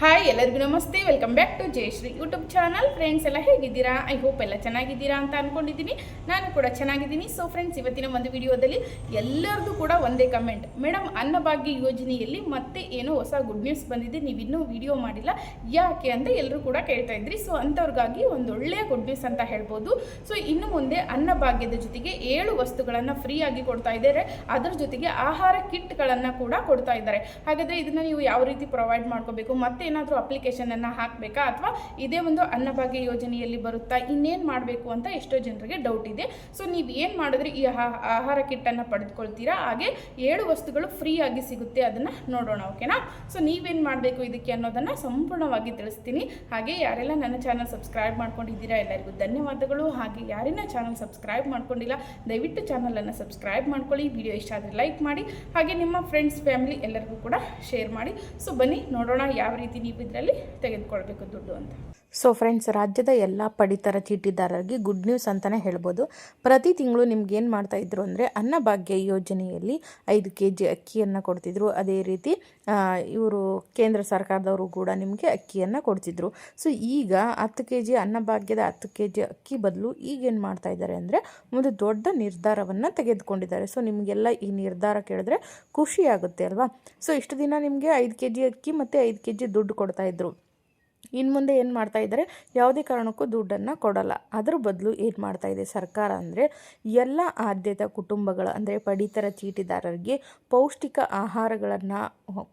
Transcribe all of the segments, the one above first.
Hi ಎಲ್ಲರಿಗೂ ನಮಸ್ತೆ, welcome back to Jayashree YouTube channel. Friends ಎಲ್ಲ ಹೇಗಿದ್ದೀರಾ? ಐ ಹೋಪ್ ಎಲ್ಲ ಚೆನ್ನಾಗಿದ್ದೀರಾ ಅಂತ ಅಂದ್ಕೊಂಡಿದ್ದೀನಿ. ನಾನು ಕೂಡ ಚೆನ್ನಾಗಿದ್ದೀನಿ. ಸೊ ಫ್ರೆಂಡ್ಸ್, ಇವತ್ತಿನ ಒಂದು ವಿಡಿಯೋದಲ್ಲಿ ಎಲ್ಲರದು ಕೂಡ ಒಂದೇ ಕಮೆಂಟ್, ಮೇಡಮ್ ಅನ್ನಭಾಗ್ಯ ಯೋಜನೆಯಲ್ಲಿ ಮತ್ತೆ ಏನೋ ಹೊಸ ಗುಡ್ ನ್ಯೂಸ್ ಬಂದಿದೆ, ನೀವು ಇನ್ನೂ ವಿಡಿಯೋ ಮಾಡಿಲ್ಲ ಯಾಕೆ ಅಂತ ಎಲ್ಲರೂ ಕೂಡ ಕೇಳ್ತಾ ಇದ್ರಿ. ಸೊ ಅಂಥವ್ರಿಗಾಗಿ ಒಂದು ಒಳ್ಳೆಯ ಗುಡ್ ನ್ಯೂಸ್ ಅಂತ ಹೇಳ್ಬೋದು. ಸೊ ಇನ್ನು ಮುಂದೆ ಅನ್ನಭಾಗ್ಯದ ಜೊತೆಗೆ 7 ವಸ್ತುಗಳನ್ನು ಫ್ರೀಯಾಗಿ ಕೊಡ್ತಾ ಇದ್ದಾರೆ. ಅದರ ಜೊತೆಗೆ ಆಹಾರ ಕಿಟ್ಗಳನ್ನು ಕೂಡ ಕೊಡ್ತಾ ಇದ್ದಾರೆ. ಹಾಗಾದರೆ ಇದನ್ನು ನೀವು ಯಾವ ರೀತಿ ಪ್ರೊವೈಡ್ ಮಾಡ್ಕೋಬೇಕು, ಮತ್ತೆ ಏನಾದರೂ ಅಪ್ಲಿಕೇಶನನ್ನು ಹಾಕಬೇಕಾ ಅಥವಾ ಇದೇ ಒಂದು ಅನ್ನಭಾಗ್ಯ ಯೋಜನೆಯಲ್ಲಿ ಬರುತ್ತಾ, ಇನ್ನೇನು ಮಾಡಬೇಕು ಅಂತ ಎಷ್ಟೋ ಜನರಿಗೆ ಡೌಟ್ ಇದೆ. ಸೊ ನೀವು ಏನು ಮಾಡಿದ್ರೆ ಈ ಆಹಾರ ಕಿಟ್ಟನ್ನು ಪಡೆದುಕೊಳ್ತೀರಾ, ಹಾಗೆ 7 ವಸ್ತುಗಳು ಫ್ರೀ ಆಗಿ ಸಿಗುತ್ತೆ, ಅದನ್ನು ನೋಡೋಣ. ಓಕೆನಾ? ಸೊ ನೀವೇನು ಮಾಡಬೇಕು ಇದಕ್ಕೆ ಅನ್ನೋದನ್ನು ಸಂಪೂರ್ಣವಾಗಿ ತಿಳಿಸ್ತೀನಿ. ಹಾಗೆ ಯಾರೆಲ್ಲ ನನ್ನ ಚಾನಲ್ ಸಬ್ಸ್ಕ್ರೈಬ್ ಮಾಡ್ಕೊಂಡಿದ್ದೀರಾ ಎಲ್ಲರಿಗೂ ಧನ್ಯವಾದಗಳು. ಹಾಗೆ ಯಾರಿನ ಚಾನಲ್ ಸಬ್ಸ್ಕ್ರೈಬ್ ಮಾಡ್ಕೊಂಡಿಲ್ಲ ದಯವಿಟ್ಟು ಚಾನಲನ್ನು ಸಬ್ಸ್ಕ್ರೈಬ್ ಮಾಡ್ಕೊಳ್ಳಿ. ವಿಡಿಯೋ ಇಷ್ಟ ಆದರೆ ಲೈಕ್ ಮಾಡಿ, ಹಾಗೆ ನಿಮ್ಮ ಫ್ರೆಂಡ್ಸ್ ಫ್ಯಾಮಿಲಿ ಎಲ್ಲರಿಗೂ ಕೂಡ ಶೇರ್ ಮಾಡಿ. ಸೊ ಬನ್ನಿ ನೋಡೋಣ ಯಾವ ರೀತಿ ನೀವು ಇದರಲ್ಲಿ ತೆಗೆದುಕೊಳ್ಬೇಕು ದುಡ್ಡು ಅಂತ. ಸೊ ಫ್ರೆಂಡ್ಸ್, ರಾಜ್ಯದ ಎಲ್ಲ ಪಡಿತರ ಚೀಟಿದಾರರಿಗೆ ಗುಡ್ ನ್ಯೂಸ್ ಅಂತಲೇ ಹೇಳ್ಬೋದು. ಪ್ರತಿ ತಿಂಗಳು ನಿಮ್ಗೆ ಏನು ಮಾಡ್ತಾಯಿದ್ರು ಅಂದರೆ, ಅನ್ನಭಾಗ್ಯ ಯೋಜನೆಯಲ್ಲಿ 5 kg ಅಕ್ಕಿಯನ್ನು ಕೊಡ್ತಿದ್ರು. ಅದೇ ರೀತಿ ಇವರು ಕೇಂದ್ರ ಸರ್ಕಾರದವರು ಕೂಡ ನಿಮಗೆ ಅಕ್ಕಿಯನ್ನು ಕೊಡ್ತಿದ್ರು. ಸೊ ಈಗ 10 kg ಅನ್ನಭಾಗ್ಯದ 10 kg ಅಕ್ಕಿ ಬದಲು ಈಗೇನು ಮಾಡ್ತಾಯಿದ್ದಾರೆ ಅಂದರೆ, ಒಂದು ದೊಡ್ಡ ನಿರ್ಧಾರವನ್ನು ತೆಗೆದುಕೊಂಡಿದ್ದಾರೆ. ಸೊ ನಿಮಗೆಲ್ಲ ಈ ನಿರ್ಧಾರ ಕೇಳಿದ್ರೆ ಖುಷಿ ಆಗುತ್ತೆ ಅಲ್ವಾ? ಸೊ ಇಷ್ಟು ದಿನ ನಿಮಗೆ 5 kg ಅಕ್ಕಿ ಮತ್ತು 5 kg ದುಡ್ಡು ಕೊಡ್ತಾಯಿದ್ರು. ಇನ್ನು ಮುಂದೆ ಏನು ಮಾಡ್ತಾ ಇದ್ದಾರೆ, ಯಾವುದೇ ಕಾರಣಕ್ಕೂ ದುಡ್ಡನ್ನು ಕೊಡಲ್ಲ. ಅದರ ಬದಲು ಏನು ಮಾಡ್ತಾ ಇದೆ ಸರ್ಕಾರ ಅಂದರೆ, ಎಲ್ಲ ಆದ್ಯತಾ ಕುಟುಂಬಗಳ ಅಂದರೆ ಪಡಿತರ ಚೀಟಿದಾರರಿಗೆ ಪೌಷ್ಟಿಕ ಆಹಾರಗಳನ್ನು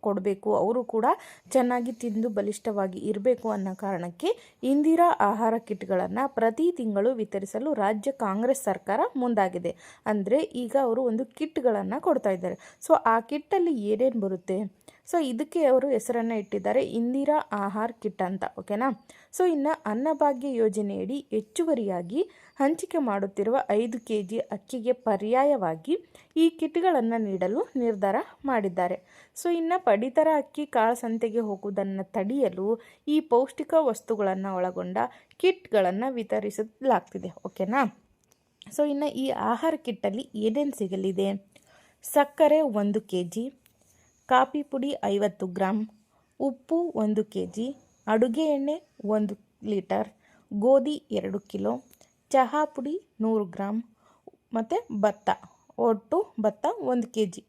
ಕೊಡಬೇಕು, ಅವರು ಕೂಡ ಚೆನ್ನಾಗಿ ತಿಂದು ಬಲಿಷ್ಠವಾಗಿ ಇರಬೇಕು ಅನ್ನೋ ಕಾರಣಕ್ಕೆ ಇಂದಿರಾ ಆಹಾರ ಕಿಟ್ಗಳನ್ನು ಪ್ರತಿ ತಿಂಗಳು ವಿತರಿಸಲು ರಾಜ್ಯ ಕಾಂಗ್ರೆಸ್ ಸರ್ಕಾರ ಮುಂದಾಗಿದೆ. ಅಂದರೆ ಈಗ ಅವರು ಒಂದು ಕಿಟ್ಗಳನ್ನು ಕೊಡ್ತಾ ಇದ್ದಾರೆ. ಸೊ ಆ ಕಿಟ್ಟಲ್ಲಿ ಏನೇನು ಬರುತ್ತೆ, ಸೊ ಇದಕ್ಕೆ ಅವರು ಹೆಸರನ್ನು ಇಟ್ಟಿದ್ದಾರೆ ಇಂದಿರಾ ಆಹಾರ್ ಕಿಟ್ ಅಂತ. ಓಕೆನಾ? ಸೊ ಇನ್ನು ಅನ್ನಭಾಗ್ಯ ಯೋಜನೆಯಡಿ ಹೆಚ್ಚುವರಿಯಾಗಿ ಹಂಚಿಕೆ ಮಾಡುತ್ತಿರುವ 5 kg ಅಕ್ಕಿಗೆ ಪರ್ಯಾಯವಾಗಿ ಈ ಕಿಟ್ಗಳನ್ನು ನೀಡಲು ನಿರ್ಧಾರ ಮಾಡಿದ್ದಾರೆ. ಸೊ ಇನ್ನು ಪಡಿತರ ಅಕ್ಕಿ ಕಾಳಸಂತೆಗೆ ಹೋಗುವುದನ್ನು ತಡೆಯಲು ಈ ಪೌಷ್ಟಿಕ ವಸ್ತುಗಳನ್ನು ಒಳಗೊಂಡ ಕಿಟ್ಗಳನ್ನು ವಿತರಿಸಲಾಗ್ತಿದೆ. ಓಕೆನಾ? ಸೊ ಇನ್ನು ಈ ಆಹಾರ ಕಿಟ್ಟಲ್ಲಿ ಏನೇನು ಸಿಗಲಿದೆ, ಸಕ್ಕರೆ 1 kg, ಕಾಫಿ ಪುಡಿ 50 ಗ್ರಾಮ್, ಉಪ್ಪು 1 kg, ಅಡುಗೆ ಎಣ್ಣೆ 1 ಲೀಟರ್, ಗೋಧಿ 2 ಕಿಲೋ, ಚಹಾ ಪುಡಿ 100 ಗ್ರಾಮ್ ಮತ್ತು ಒಟ್ಟು ಭತ್ತ 1 kg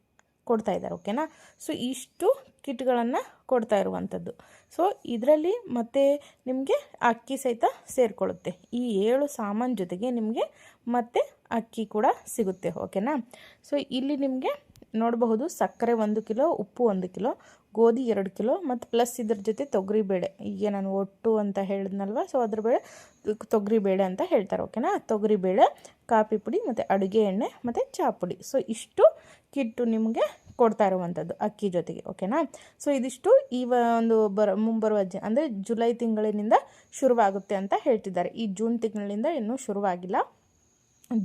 ಕೊಡ್ತಾ ಇದ್ದಾರೆ. ಓಕೆನಾ? ಸೊ ಇಷ್ಟು ಕಿಟ್ಗಳನ್ನು ಕೊಡ್ತಾ ಇರುವಂಥದ್ದು. ಸೊ ಇದರಲ್ಲಿ ಮತ್ತೆ ನಿಮಗೆ ಅಕ್ಕಿ ಸಹಿತ ಸೇರಿಕೊಳ್ಳುತ್ತೆ. ಈ 7 ಸಾಮಾನು ಜೊತೆಗೆ ನಿಮಗೆ ಮತ್ತೆ ಅಕ್ಕಿ ಕೂಡ ಸಿಗುತ್ತೆ. ಓಕೆನಾ? ಸೊ ಇಲ್ಲಿ ನಿಮಗೆ ನೋಡಬಹುದು, ಸಕ್ಕರೆ 1 ಕಿಲೋ, ಉಪ್ಪು 1 ಕಿಲೋ, ಗೋಧಿ 2 ಕಿಲೋ ಮತ್ತು ಪ್ಲಸ್ ಇದ್ರ ಜೊತೆ ತೊಗರಿಬೇಳೆ, ಈಗ ನಾನು ಒಟ್ಟು ಅಂತ ಹೇಳಿದ್ನಲ್ವ, ಸೊ ಅದ್ರ ಬೇಳೆ ತೊಗರಿಬೇಳೆ ಅಂತ ಹೇಳ್ತಾರೆ. ಓಕೆನಾ? ತೊಗರಿಬೇಳೆ, ಕಾಫಿ ಪುಡಿ ಮತ್ತು ಅಡುಗೆ ಎಣ್ಣೆ ಮತ್ತು ಚಹಾ ಪುಡಿ. ಸೊ ಇಷ್ಟು ಕಿಟ್ಟು ನಿಮಗೆ ಕೊಡ್ತಾ ಇರುವಂಥದ್ದು ಅಕ್ಕಿ ಜೊತೆಗೆ. ಓಕೆನಾ? ಸೊ ಇದಿಷ್ಟು ಈ ಒಂದು ಮುಂಬರುವ ಅಂದರೆ ಜುಲೈ ತಿಂಗಳಿನಿಂದ ಶುರುವಾಗುತ್ತೆ ಅಂತ ಹೇಳ್ತಿದ್ದಾರೆ. ಈ ಜೂನ್ ತಿಂಗಳಿನಿಂದ ಇನ್ನೂ ಶುರುವಾಗಿಲ್ಲ,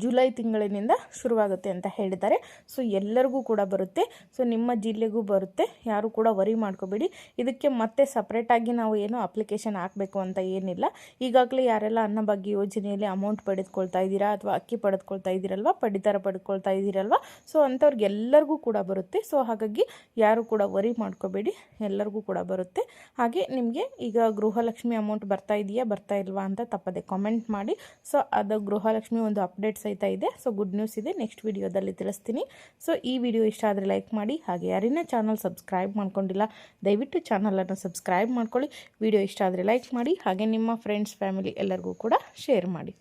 ಜುಲೈ ತಿಂಗಳಿನಿಂದ ಶುರುವಾಗುತ್ತೆ ಅಂತ ಹೇಳಿದ್ದಾರೆ. ಸೊ ಎಲ್ಲರಿಗೂ ಕೂಡ ಬರುತ್ತೆ. ಸೊ ನಿಮ್ಮ ಜಿಲ್ಲೆಗೂ ಬರುತ್ತೆ, ಯಾರು ಕೂಡ ವರಿ ಮಾಡ್ಕೋಬೇಡಿ. ಇದಕ್ಕೆ ಮತ್ತೆ ಸಪ್ರೇಟಾಗಿ ನಾವು ಏನೋ ಅಪ್ಲಿಕೇಶನ್ ಹಾಕಬೇಕು ಅಂತ ಏನಿಲ್ಲ. ಈಗಾಗಲೇ ಯಾರೆಲ್ಲ ಅನ್ನಭಾಗ್ಯ ಯೋಜನೆಯಲ್ಲಿ ಅಮೌಂಟ್ ಪಡೆದುಕೊಳ್ತಾ ಇದ್ದೀರಾ ಅಥವಾ ಅಕ್ಕಿ ಪಡೆದುಕೊಳ್ತಾ ಇದ್ದೀರಲ್ವ, ಪಡಿತರ ಪಡೆದುಕೊಳ್ತಾ ಇದ್ದೀರಲ್ವ, ಸೊ ಅಂಥವ್ರಿಗೆ ಎಲ್ಲರಿಗೂ ಕೂಡ ಬರುತ್ತೆ. ಸೊ ಹಾಗಾಗಿ ಯಾರು ಕೂಡ ವರಿ ಮಾಡ್ಕೋಬೇಡಿ, ಎಲ್ಲರಿಗೂ ಕೂಡ ಬರುತ್ತೆ. ಹಾಗೆ ನಿಮಗೆ ಈಗ ಗೃಹಲಕ್ಷ್ಮಿ ಅಮೌಂಟ್ ಬರ್ತಾ ಇದೆಯಾ ಬರ್ತಾ ಇಲ್ವಾ ಅಂತ ತಪ್ಪದೆ ಕಾಮೆಂಟ್ ಮಾಡಿ. ಸೊ ಅದು ಗೃಹಲಕ್ಷ್ಮಿ ಒಂದು ಅಪ್ಡೇಟ್ ಸಹಿತ ಇದೆ. ಸೊ ಗುಡ್ ನ್ಯೂಸ್ ಇದೆ, ನೆಕ್ಸ್ಟ್ ವಿಡಿಯೋದಲ್ಲಿ ತಿಳಿಸ್ತೀನಿ. ಸೊ ಈ ವಿಡಿಯೋ ಇಷ್ಟ ಆದರೆ ಲೈಕ್ ಮಾಡಿ, ಹಾಗೆ ಯಾರಿನ ಚಾನಲ್ ಸಬ್ಸ್ಕ್ರೈಬ್ ಮಾಡ್ಕೊಂಡಿಲ್ಲ ದಯವಿಟ್ಟು ಚಾನಲನ್ನು ಸಬ್ಸ್ಕ್ರೈಬ್ ಮಾಡ್ಕೊಳ್ಳಿ. ವಿಡಿಯೋ ಇಷ್ಟ ಆದರೆ ಲೈಕ್ ಮಾಡಿ, ಹಾಗೆ ನಿಮ್ಮ ಫ್ರೆಂಡ್ಸ್ ಫ್ಯಾಮಿಲಿ ಎಲ್ಲರಿಗೂ ಕೂಡ ಶೇರ್ ಮಾಡಿ.